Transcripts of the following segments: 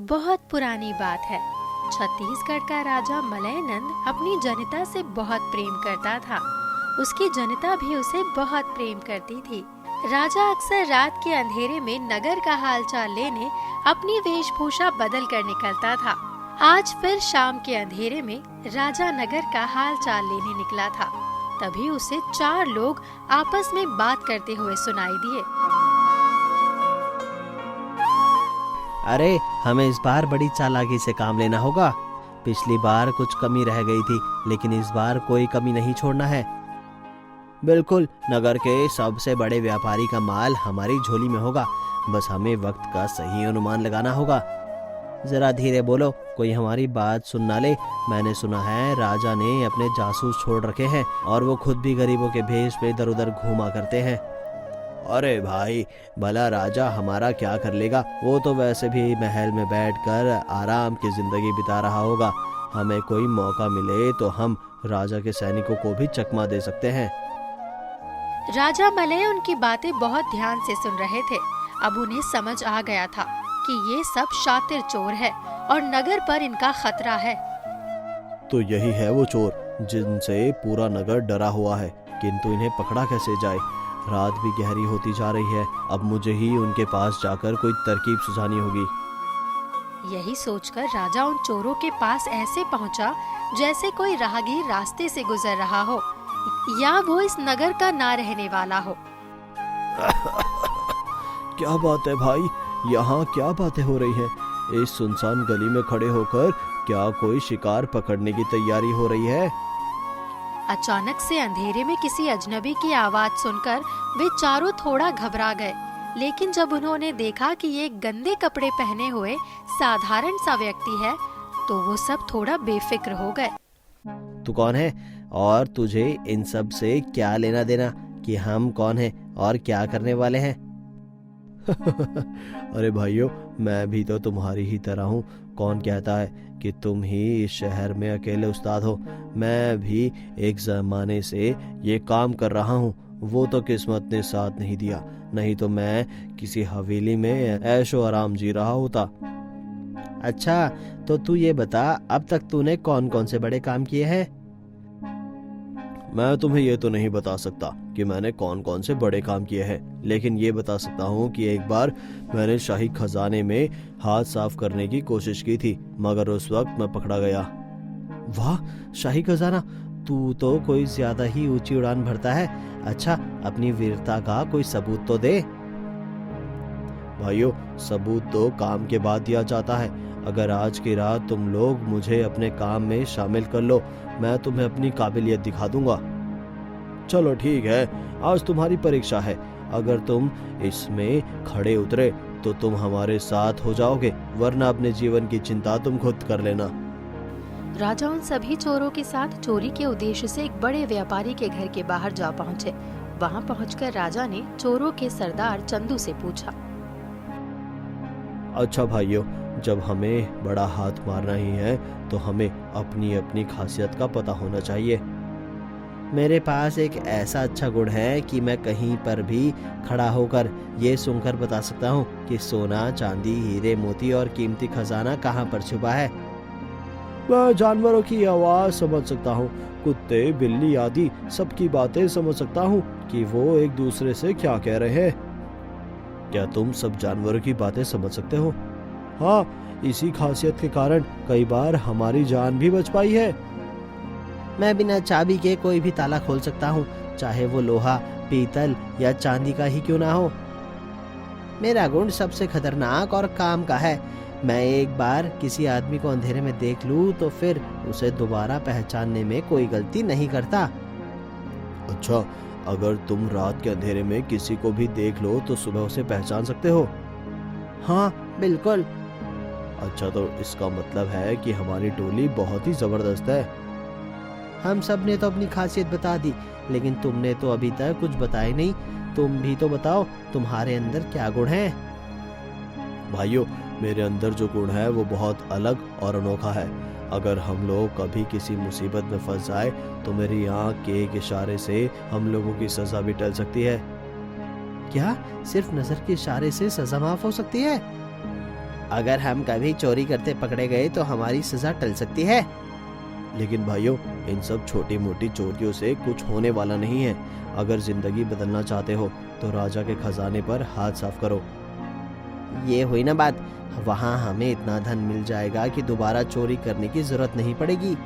बहुत पुरानी बात है। छत्तीसगढ़ का राजा मलयनंद अपनी जनता से बहुत प्रेम करता था। उसकी जनता भी उसे बहुत प्रेम करती थी। राजा अक्सर रात के अंधेरे में नगर का हालचाल लेने अपनी वेशभूषा बदल कर निकलता था। आज फिर शाम के अंधेरे में राजा नगर का हालचाल लेने निकला था। तभी उसे 4 लोग आपस में बात करते हुए सुनाई दिए। अरे, हमें इस बार बड़ी चालाकी से काम लेना होगा। पिछली बार कुछ कमी रह गई थी, लेकिन इस बार कोई कमी नहीं छोड़ना है। बिल्कुल, नगर के सबसे बड़े व्यापारी का माल हमारी झोली में होगा। बस हमें वक्त का सही अनुमान लगाना होगा। जरा धीरे बोलो, कोई हमारी बात सुन ना ले। मैंने सुना है राजा ने अपने जासूस छोड़ रखे हैं और वो खुद भी गरीबों के भेष पे इधर उधर घूमा करते हैं। अरे भाई, भला राजा हमारा क्या कर लेगा? वो तो वैसे भी महल में बैठकर आराम की जिंदगी बिता रहा होगा। हमें कोई मौका मिले तो हम राजा के सैनिकों को भी चकमा दे सकते हैं। राजा मलय उनकी बातें बहुत ध्यान से सुन रहे थे। अब उन्हें समझ आ गया था कि ये सब शातिर चोर है और नगर पर इनका खतरा है। तो यही है वो चोर जिनसे पूरा नगर डरा हुआ है, किंतु इन्हें पकड़ा कैसे जाए? रात भी गहरी होती जा रही है। अब मुझे ही उनके पास जाकर कोई तरकीब सुझानी होगी। यही सोचकर राजा उन चोरों के पास ऐसे पहुंचा जैसे कोई राहगीर रास्ते से गुजर रहा हो या वो इस नगर का ना रहने वाला हो। क्या बात है भाई, यहाँ क्या बातें हो रही हैं? इस सुनसान गली में खड़े होकर क्या कोई शिकार पकड़ने की तैयारी हो रही है? अचानक से अंधेरे में किसी अजनबी की आवाज सुनकर वे चारों थोड़ा घबरा गए। लेकिन जब उन्होंने देखा कि ये गंदे कपड़े पहने हुए साधारण सा व्यक्ति है, तो वो सब थोड़ा बेफिक्र हो गए। तू कौन है और तुझे इन सब से क्या लेना देना कि हम कौन हैं और क्या करने वाले हैं? अरे भाइयों, मैं भी तो तुम्हारी ही तरह हूँ। कौन कहता है कि तुम ही इस शहर में अकेले उस्ताद हो? मैं भी एक जमाने से ये काम कर रहा हूँ। वो तो किस्मत ने साथ नहीं दिया, नहीं तो मैं किसी हवेली में ऐशो आराम जी रहा होता। अच्छा, तो तू ये बता, अब तक तूने कौन कौन से बड़े काम किए हैं? मैं तुम्हें ये तो नहीं बता सकता कि मैंने कौन कौन से बड़े काम किए हैं, लेकिन ये बता सकता हूँ कि एक बार मैंने शाही खजाने में हाथ साफ करने की कोशिश की थी, मगर उस वक्त मैं पकड़ा गया। वाह, शाही खजाना! तू तो कोई ज्यादा ही ऊंची उड़ान भरता है। अच्छा, अपनी वीरता का कोई सबूत तो दे। भाइयों, सबूत तो काम के बाद दिया जाता है। अगर आज की रात तुम लोग मुझे अपने काम में शामिल कर लो, मैं तुम्हें अपनी काबिलियत दिखा दूंगा। चलो ठीक है, आज तुम्हारी परीक्षा है। अगर तुम इसमें खड़े उतरे तो तुम हमारे साथ हो जाओगे, वरना अपने जीवन की चिंता तुम खुद कर लेना। राजा उन सभी चोरों के साथ चोरी के उद्देश्य से एक बड़े व्यापारी के घर के बाहर जा पहुंचे। वहां पहुंचकर राजा ने चोरों के सरदार चंदू से पूछा। अच्छा भाइयों, जब हमें बड़ा हाथ मारना ही है तो हमें अपनी अपनी खासियत का पता होना चाहिए। मेरे पास एक ऐसा अच्छा गुण है कि मैं कहीं पर भी खड़ा होकर ये सुनकर बता सकता हूँ कि सोना, चांदी, हीरे, मोती और कीमती खजाना कहाँ पर छुपा है। मैं जानवरों की आवाज समझ सकता हूँ, कुत्ते, बिल्ली आदि सबकी बातें समझ सकता हूँ कि वो एक दूसरे से क्या कह रहे हैं। क्या तुम सब जानवरों की बातें समझ सकते हो? हाँ, इसी खासियत के कारण कई बार हमारी जान भी बच पाई है। मैं बिना चाबी के कोई भी ताला खोल सकता हूँ, चाहे वो लोहा, पीतल या चांदी का ही क्यों ना हो। मेरा गुण सबसे खतरनाक और काम का है। मैं एक बार किसी आदमी को अंधेरे में देख लूँ तो फिर उसे दोबारा पहचानने में कोई गलती नहीं करता। अच्छा, अगर तुम रात के अंधेरे में किसी को भी देख लो तो सुबह उसे पहचान सकते हो? हाँ, बिल्कुल। अच्छा, तो इसका मतलब है कि हमारी टोली बहुत ही जबरदस्त है। हम सब ने तो अपनी खासियत बता दी, लेकिन तुमने तो अभी तक कुछ बताया नहीं। तुम भी तो बताओ, तुम्हारे अंदर क्या गुण है? भाइयों, मेरे अंदर जो गुण है वो बहुत अलग और अनोखा है। अगर हम लोग कभी किसी मुसीबत में फंस जाए तो मेरी आंख के एक इशारे से हम लोगों की सजा भी टल सकती है। क्या सिर्फ नजर के इशारे से सजा माफ हो सकती है? अगर हम कभी चोरी करते पकड़े गए तो हमारी सजा टल सकती है। लेकिन भाइयों, इन सब छोटी मोटी चोरियों से कुछ होने वाला नहीं है। अगर जिंदगी बदलना चाहते हो तो राजा के खजाने पर हाथ साफ करो। ये हुई ना बात, वहाँ हमें इतना धन मिल जाएगा कि दोबारा चोरी करने की जरूरत नहीं पड़ेगी।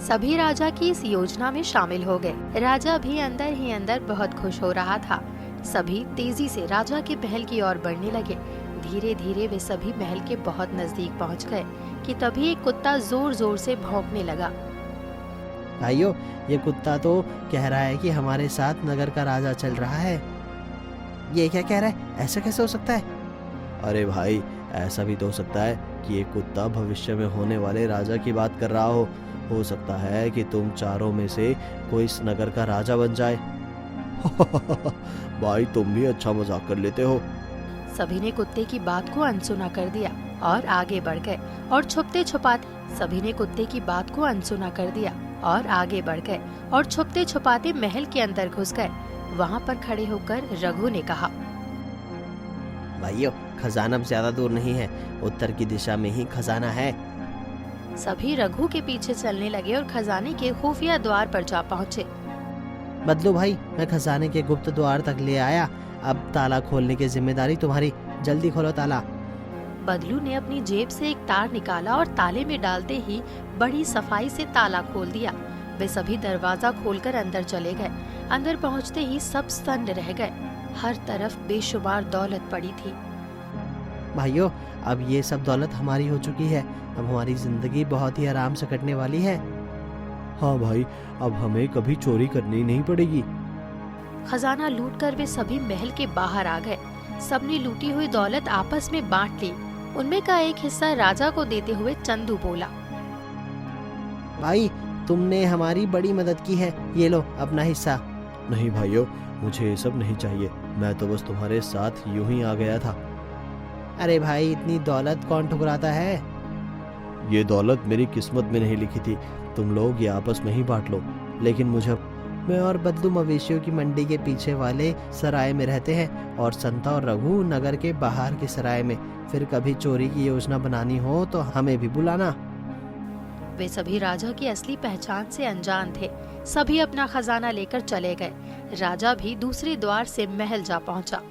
सभी राजा की इस योजना में शामिल हो गए। राजा भी अंदर ही अंदर बहुत खुश हो रहा था। सभी तेजी से राजा के महल की ओर बढ़ने लगे। धीरे धीरे वे सभी महल के बहुत नजदीक पहुंच गए कि तभी एक कुत्ता जोर जोर से भौंकने लगा। भाइयों, ये कुत्ता तो कह रहा है कि हमारे साथ नगर का राजा चल रहा है। ये क्या कह रहा है? ऐसा कैसे हो सकता है? अरे भाई, ऐसा भी तो हो सकता है कि ये कुत्ता भविष्य में होने वाले राजा की बात कर रहा हो। हो सकता है कि तुम चारों में से कोई इस नगर का राजा बन जाए। भाई, तुम भी अच्छा मजाक कर लेते हो। सभी ने कुत्ते की बात को अनसुना कर दिया और आगे बढ़ गए और छुपते छुपाते महल के अंदर घुस गए। वहाँ पर खड़े होकर रघु ने कहा, भाइयों, खजाना ज्यादा दूर नहीं है, उत्तर की दिशा में ही खजाना है। सभी रघु के पीछे चलने लगे और खजाने के खुफिया द्वार पर जा पहुँचे। बदलू भाई, मैं खजाने के गुप्त द्वार तक ले आया। अब ताला खोलने की जिम्मेदारी तुम्हारी। जल्दी खोलो ताला। बदलू ने अपनी जेब से एक तार निकाला और ताले में डालते ही बड़ी सफाई से ताला खोल दिया। वे सभी दरवाजा खोलकर अंदर चले गए। अंदर पहुंचते ही सब सन्न रह गए। हर तरफ बेशुमार दौलत पड़ी थी। भाइयों, अब ये सब दौलत हमारी हो चुकी है। अब हमारी जिंदगी बहुत ही आराम से कटने वाली है। हाँ भाई, अब हमें कभी चोरी करनी नहीं पड़ेगी। खजाना लूटकर वे सभी महल के बाहर आ गए। सबने लूटी हुई दौलत आपस में बांट ली। उनमें का एक हिस्सा राजा को देते हुए चंदू बोला, भाई, तुमने हमारी बड़ी मदद की है, ये लो अपना हिस्सा। नहीं भाइयों, मुझे ये सब नहीं चाहिए। मैं तो बस तुम्हारे साथ यूं ही आ गया था। अरे भाई, इतनी दौलत कौन ठुकराता है? ये दौलत मेरी किस्मत में नहीं लिखी थी। तुम लोग ये आपस में ही बांट लो। लेकिन मैं और बदलू मवेशियों की मंडी के पीछे वाले सराय में रहते हैं और संता और रघु नगर के बाहर के सराय में। फिर कभी चोरी की योजना बनानी हो तो हमें भी बुलाना। वे सभी राजा की असली पहचान से अनजान थे। सभी अपना खजाना लेकर चले गए। राजा भी दूसरे द्वार से महल जा पहुंचा।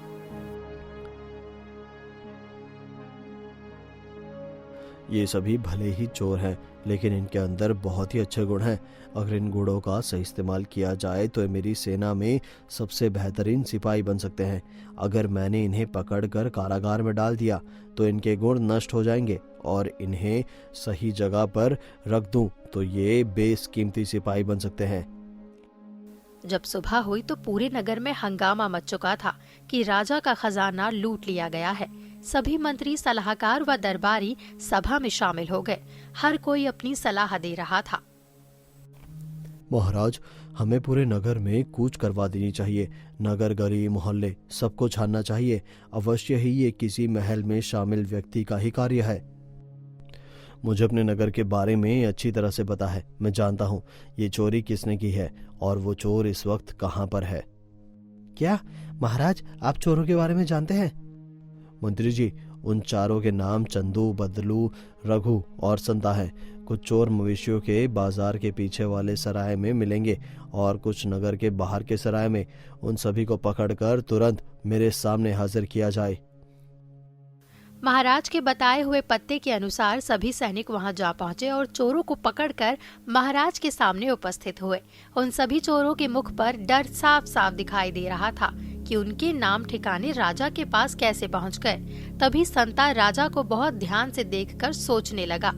ये सभी भले ही चोर हैं, लेकिन इनके अंदर बहुत ही अच्छे गुण हैं। अगर इन गुणों का सही इस्तेमाल किया जाए तो ये मेरी सेना में सबसे बेहतरीन सिपाही बन सकते हैं। अगर मैंने इन्हें पकड़कर कारागार में डाल दिया तो इनके गुण नष्ट हो जाएंगे, और इन्हें सही जगह पर रख दूं तो ये बेशकीमती सिपाही बन सकते हैं। जब सुबह हुई तो पूरे नगर में हंगामा मच चुका था कि राजा का खजाना लूट लिया गया है। सभी मंत्री, सलाहकार व दरबारी सभा में शामिल हो गए। हर कोई अपनी सलाह दे रहा था। महाराज, हमें पूरे नगर में कूच करवा देनी चाहिए। नगर, गली, मोहल्ले सबको छानना चाहिए। अवश्य ही ये किसी महल में शामिल व्यक्ति का ही कार्य है। मुझे अपने नगर के बारे में अच्छी तरह से पता है। मैं जानता हूँ ये चोरी किसने की है और वो चोर इस वक्त कहाँ पर है। क्या महाराज, आप चोरों के बारे में जानते हैं? मंत्री जी, उन चारों के नाम चंदू, बदलू, रघु और संता हैं। कुछ चोर मवेशियों के बाजार के पीछे वाले सराय में मिलेंगे और कुछ नगर के बाहर के सराय में। उन सभी को पकड़कर तुरंत मेरे सामने हाजिर किया जाए। महाराज के बताए हुए पत्ते के अनुसार सभी सैनिक वहां जा पहुंचे और चोरों को पकड़कर महाराज के सामने उपस्थित हुए। उन सभी चोरों के मुख पर डर साफ साफ दिखाई दे रहा था कि उनके नाम ठिकाने राजा के पास कैसे पहुंच गए। तभी संता राजा को बहुत ध्यान से देखकर सोचने लगा,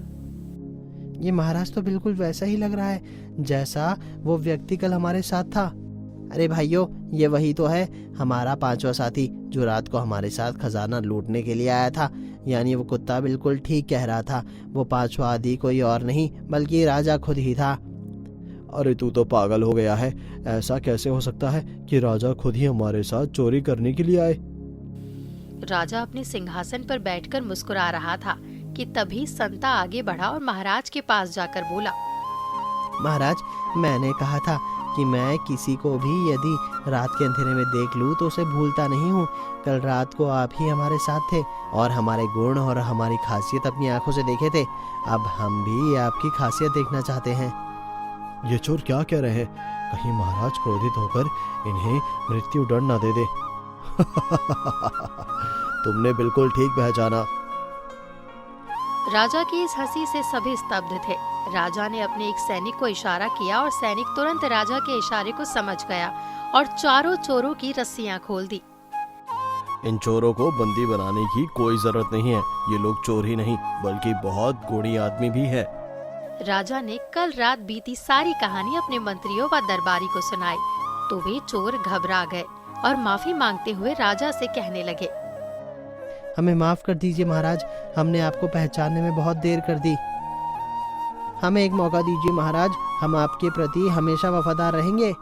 ये महाराज तो बिल्कुल वैसा ही लग रहा है जैसा वो व्यक्ति कल हमारे साथ था। अरे भाइयों, ये वही तो है, हमारा पांचवा साथी जो रात को हमारे साथ खजाना लूटने के लिए आया था। यानी वो कुत्ता बिल्कुल ठीक कह रहा था। वो पांचवा आदि कोई और नहीं बल्कि राजा खुद ही था। अरे तू तो पागल हो गया है। ऐसा कैसे हो सकता है कि राजा खुद ही हमारे साथ चोरी करने के लिए आए? राजा अपने सिंहासन पर बैठकर मुस्कुरा रहा था कि तभी संता आगे बढ़ा और महाराज के पास जाकर बोला, महाराज, मैंने कहा था कि मैं किसी को भी यदि रात के अंधेरे में देख लूँ तो उसे भूलता नहीं हूँ। कल रात को आप ही हमारे साथ थे और हमारे गुण और हमारी खासियत अपनी आंखों से देखे थे। अब हम भी आपकी खासियत देखना चाहते हैं। ये चोर क्या कह रहे हैं? कहीं महाराज क्रोधित होकर इन्हें मृत्यु दंड न दे दे। तुमने बिल्कुल ठीक पहचाना। राजा की इस हंसी से सभी स्तब्ध थे। राजा ने अपने एक सैनिक को इशारा किया और सैनिक तुरंत राजा के इशारे को समझ गया और चारों चोरों की रस्सियां खोल दी। इन चोरों को बंदी बनाने की कोई जरूरत नहीं है। ये लोग चोर ही नहीं बल्कि बहुत गुणी आदमी भी है। राजा ने कल रात बीती सारी कहानी अपने मंत्रियों व दरबारी को सुनाई तो वे चोर घबरा गए और माफी मांगते हुए राजा से कहने लगे, हमें माफ कर दीजिए महाराज, हमने आपको पहचानने में बहुत देर कर दी। हमें एक मौका दीजिए महाराज, हम आपके प्रति हमेशा वफादार रहेंगे।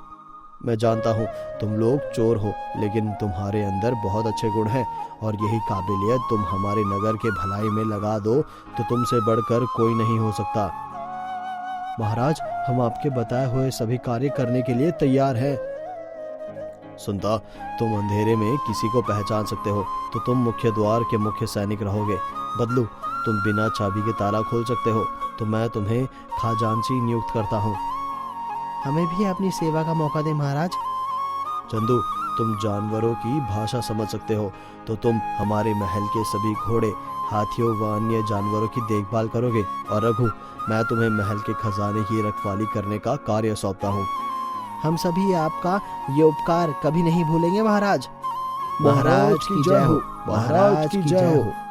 मैं जानता हूँ तुम लोग चोर हो, लेकिन तुम्हारे अंदर बहुत अच्छे गुण हैं और यही काबिलियत तुम हमारे नगर के भलाई में लगा दो तो तुमसे बढ़कर कोई नहीं हो सकता। महाराज, हम आपके बताए हुए सभी कार्य करने के लिए तैयार हैं। सुनता, तुम अंधेरे में किसी को पहचान सकते हो तो तुम मुख्य द्वार के मुख्य सैनिक रहोगे। बदलू, तुम बिना चाबी के ताला खोल सकते हो तो मैं तुम्हें खजांची नियुक्त करता हूँ। हमें भी अपनी सेवा का मौका दे महाराज। चंदू, तुम जानवरों की भाषा समझ सकते हो तो तुम हमारे महल के सभी घोड़े, हाथियों व अन्य जानवरों की देखभाल करोगे। और रघु, मैं तुम्हें महल के खजाने की रखवाली करने का कार्य सौंपता हूँ। हम सभी आपका ये उपकार कभी नहीं भूलेंगे महाराज। महाराज की जय हो, महाराज की जय हो।